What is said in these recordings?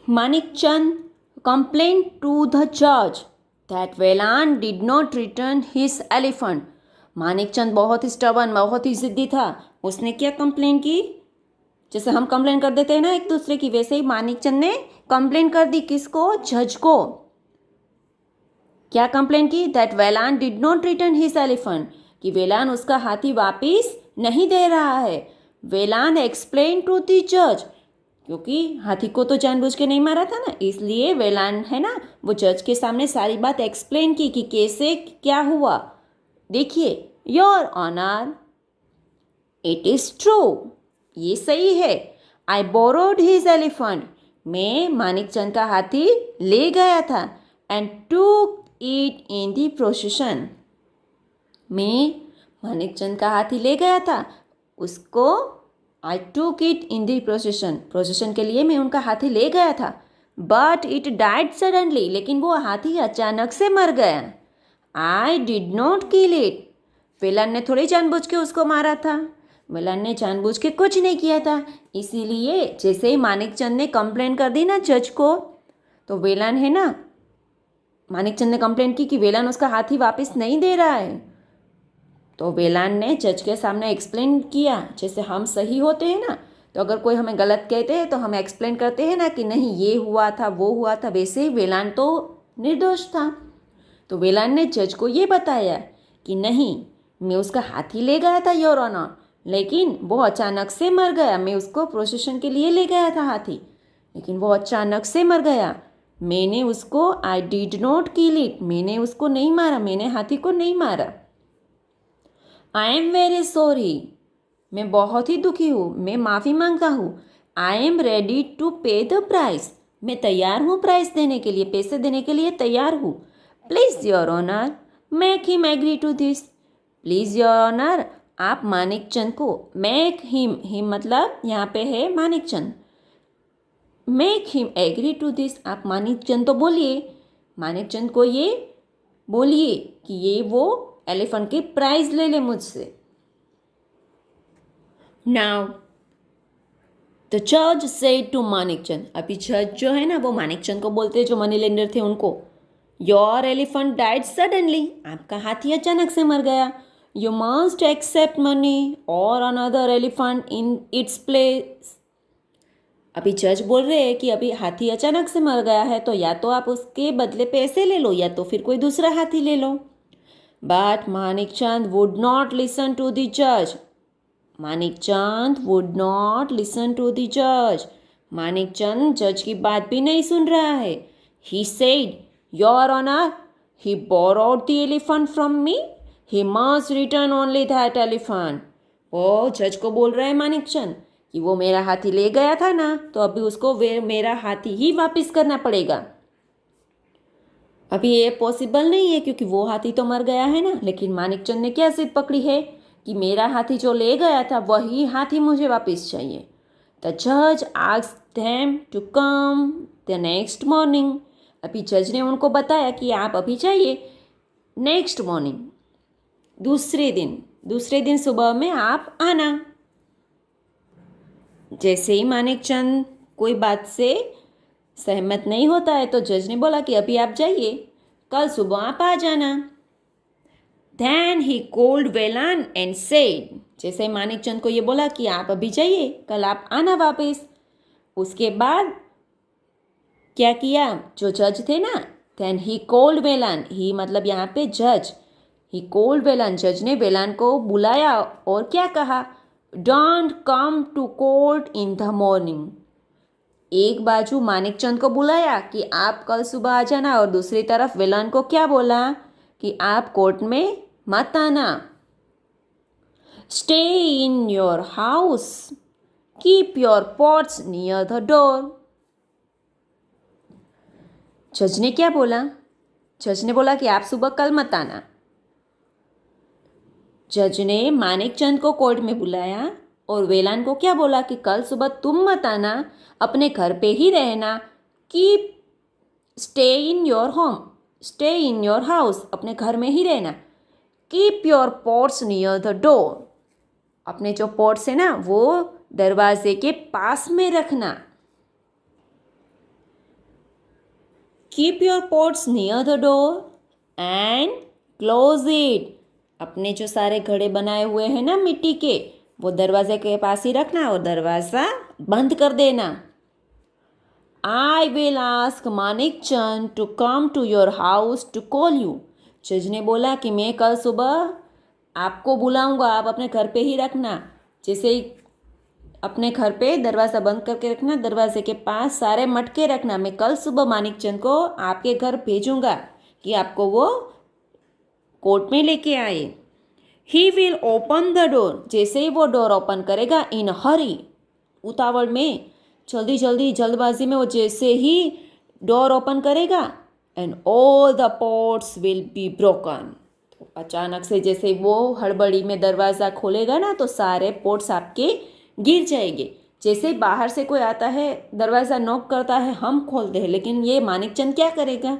Manikchand complained to the judge that Velan did not return his elephant. Manikchand बहुत ही stubborn, बहुत ही जिद्दी था. उसने क्या कंप्लेन की? जैसे हम कंप्लेन कर देते हैं ना एक दूसरे की, वैसे ही मानिकचंद ने कंप्लेन कर दी. किसको? जज को. क्या कंप्लेन की? That Velan did not return his elephant, कि वेलान उसका हाथी वापिस नहीं दे रहा है. वेलान एक्सप्लेन टू द जज, क्योंकि हाथी को तो जानबूझ के नहीं मारा था ना, इसलिए वेलान है ना वो जज के सामने सारी बात एक्सप्लेन की कि कैसे क्या हुआ. देखिए, your honour, it is true, ये सही है. आई बोरोड हिज एलिफेंट, मैं मानिकचंद का हाथी ले गया था. एंड टूक इट इन द प्रोसेशन, मैं मानिकचंद का हाथी ले गया था उसको. I took it in the procession, procession के लिए मैं उनका हाथी ले गया था. बट इट डाइड सडनली, लेकिन वो हाथी अचानक से मर गया. I did not kill it, Velan ने थोड़ी जानबूझ के उसको मारा था. वेलान ने जानबूझ के कुछ नहीं किया था. इसीलिए जैसे ही मानिकचंद ने कंप्लेन कर दी ना जज को, तो वेलान है ना, मानिकचंद ने कंप्लेन की कि वेलान उसका हाथी वापस नहीं दे रहा है. तो वेलान ने जज के सामने एक्सप्लेन किया. जैसे हम सही होते हैं ना, तो अगर कोई हमें गलत कहते हैं तो हम एक्सप्लेन करते हैं ना कि नहीं ये हुआ था वो हुआ था. वैसे ही वेलान तो निर्दोष था. तो वेलान ने जज को ये बताया कि नहीं, मैं उसका हाथी ले गया था योर ऑनर, लेकिन वो अचानक से मर गया. मैं उसको प्रोसेशन के लिए ले गया था हाथी, लेकिन वो अचानक से मर गया. मैंने उसको, आई डिड नॉट किल इट, मैंने उसको नहीं मारा, मैंने हाथी को नहीं मारा. आई एम वेरी सॉरी, मैं बहुत ही दुखी हूँ, मैं माफ़ी मांगता हूँ. आई एम रेडी टू पे द प्राइस, मैं तैयार हूँ प्राइस देने के लिए, पैसे देने के लिए तैयार हूँ. Please your honour make him agree to this, please your honour आप मानिकचंद को, मेक हिम मतलब यहाँ पे है Manikchand, make him agree to this, आप मानिकचंद तो बोलिए, मानिकचंद को ये बोलिए कि ये वो एलिफेंट की प्राइज ले ले मुझसे. नाउ द जज सेड टू मानिकचंद, अभी जज जो है ना वो मानिकचंद को बोलते जो मनी लेंडर थे उनको, योर एलिफेंट डाइड सडनली, आपका हाथी अचानक से मर गया. यू मस्ट एक्सेप्ट मनी और another elephant in its place. अभी जज बोल रहे हैं कि अभी हाथी अचानक से मर गया है, तो या तो आप उसके बदले पैसे ले लो या तो फिर कोई दूसरा हाथी ले लो. But Manikchand would not listen to the जज, Manikchand would not listen to the जज, मानिकचंद जज की बात भी नहीं सुन रहा है. He said, your honour, he borrowed the elephant from me, he must return only that elephant. वो जज को बोल रहा है मानिकचंद कि वो मेरा हाथी ले गया था ना, तो अभी उसको मेरा हाथी ही वापस करना पड़ेगा. अभी ये पॉसिबल नहीं है क्योंकि वो हाथी तो मर गया है ना, लेकिन मानिकचंद ने क्या जिद पकड़ी है कि मेरा हाथी जो ले गया था वही हाथी मुझे वापस चाहिए. द जज asked them to come the next morning, अभी जज ने उनको बताया कि आप अभी जाइए नेक्स्ट मॉर्निंग, दूसरे दिन सुबह में आप आना. जैसे ही मानिकचंद कोई बात से सहमत नहीं होता है तो जज ने बोला कि अभी आप जाइए, कल सुबह आप आ जाना. Then he called Velan and said, जैसे मानिकचंद को ये बोला कि आप अभी जाइए, कल आप आना वापस. उसके बाद क्या किया जो जज थे ना, then he called वेलान, ही मतलब यहाँ पे जज, he called वेलान, जज ने वेलान को बुलाया और क्या कहा, don't come to court in the morning. एक बाजू मानिकचंद को बुलाया कि आप कल सुबह आ जाना, और दूसरी तरफ वेलान को क्या बोला कि आप कोर्ट में मत आना. Stay in your house, keep your pots near the door. जज ने क्या बोला? जज ने बोला कि आप सुबह कल मत आना. जज ने मानिकचंद को कोर्ट में बुलाया और वेलान को क्या बोला कि कल सुबह तुम मत आना, अपने घर पे ही रहना. Keep, stay in your home, stay in your house, अपने घर में ही रहना. Keep your pots near the door, अपने जो पॉट्स है ना वो दरवाजे के पास में रखना. Keep your pots near the door and close it. अपने जो सारे घड़े बनाए हुए हैं ना मिट्टी के, वो दरवाजे के पास ही रखना और दरवाज़ा बंद कर देना। I will ask Manik Chand to come to your house to call you. जज ने बोला कि मैं कल सुबह आपको बुलाऊंगा, आप अपने घर पे ही रखना। जैसे ही अपने घर पे दरवाज़ा बंद करके रखना, दरवाजे के पास सारे मटके रखना। मैं कल सुबह मानिक चंद को आपके घर भेजूंगा कि आपको वो कोर्ट में लेके आए। ही विल ओपन द डोर। जैसे ही वो डोर ओपन करेगा, इन हरी, उतावल में, जल्दी जल्दी जल्दबाजी में, वो जैसे ही डोर ओपन करेगा, and all the pots will be broken. तो अचानक से जैसे वो हड़बड़ी में दरवाज़ा खोलेगा ना, तो सारे पॉट्स आपके गिर जाएंगे। जैसे बाहर से कोई आता है, दरवाज़ा नॉक करता है, हम खोलते हैं, लेकिन ये मानिकचंद क्या करेगा?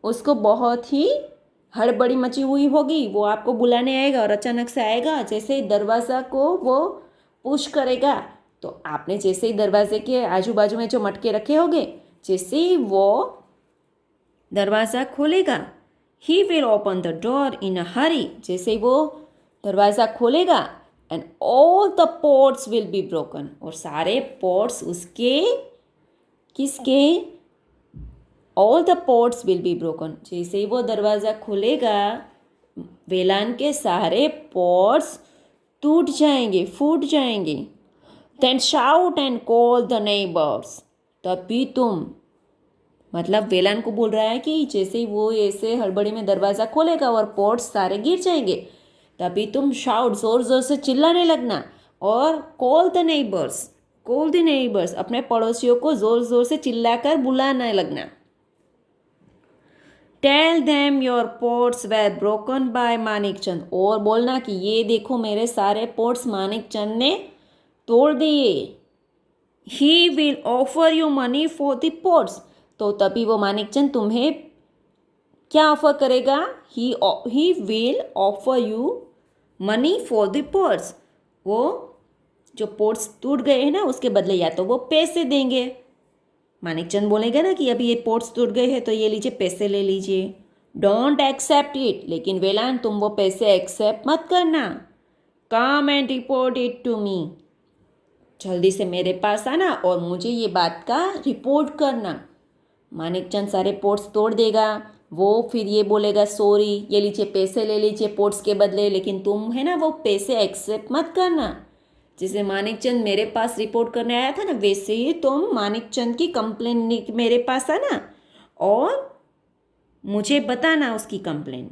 उसको बहुत ही हड़बड़ी मची हुई होगी, वो आपको बुलाने आएगा और अचानक से आएगा। जैसे ही दरवाज़ा को वो पुश करेगा, तो आपने जैसे ही दरवाजे के आजू बाजू में जो मटके रखे होंगे, जैसे ही वो दरवाज़ा खोलेगा, he will open the door in a hurry. जैसे ही वो दरवाज़ा खोलेगा, and all the pots will be broken. और सारे पॉट्स उसके, किसके? All the pots will be broken. जैसे ही वो दरवाज़ा खुलेगा, वेलान के सारे पॉट्स टूट जाएंगे, फूट जाएंगे। Then shout and call the neighbours. तभी तुम, मतलब वेलान को बोल रहा है कि जैसे ही वो ऐसे हड़बड़ी में दरवाज़ा खोलेगा और पॉट्स सारे गिर जाएंगे, तभी तुम शाउट, ज़ोर ज़ोर से चिल्लाने लगना, और call the neighbours, call the neighbours, अपने पड़ोसियों को ज़ोर ज़ोर से चिल्लाकर बुलाने लगना। Tell them your pots were broken by Manik Chand. और बोलना कि ये देखो मेरे सारे पॉट्स मानिक चंद ने तोड़ दिए। He will offer you money for the pots. तो तभी वो मानिक चंद तुम्हें क्या ऑफर करेगा? He will offer you money for the pots. वो जो पॉट्स टूट गए हैं ना, उसके बदले या तो वो पैसे देंगे। मानिकचंद बोलेगा ना कि अभी ये पॉट्स टूट गए हैं, तो ये लीजिए, पैसे ले लीजिए। Don't accept it. लेकिन वेलान, तुम वो पैसे एक्सेप्ट मत करना। Come and report it to me. जल्दी से मेरे पास आना और मुझे ये बात का रिपोर्ट करना। मानिकचंद सारे पॉट्स तोड़ देगा। वो फिर ये बोलेगा, सॉरी, ये लीजिए, पैसे ले लीजिए पॉट्स के बदले, लेकिन तुम है ना वो पैसे एक्सेप्ट मत करना। जैसे मानिकचंद मेरे पास रिपोर्ट करने आया था ना, वैसे ही तुम मानिकचंद की कंप्लेन मेरे पास आना और मुझे बताना उसकी कंप्लेन।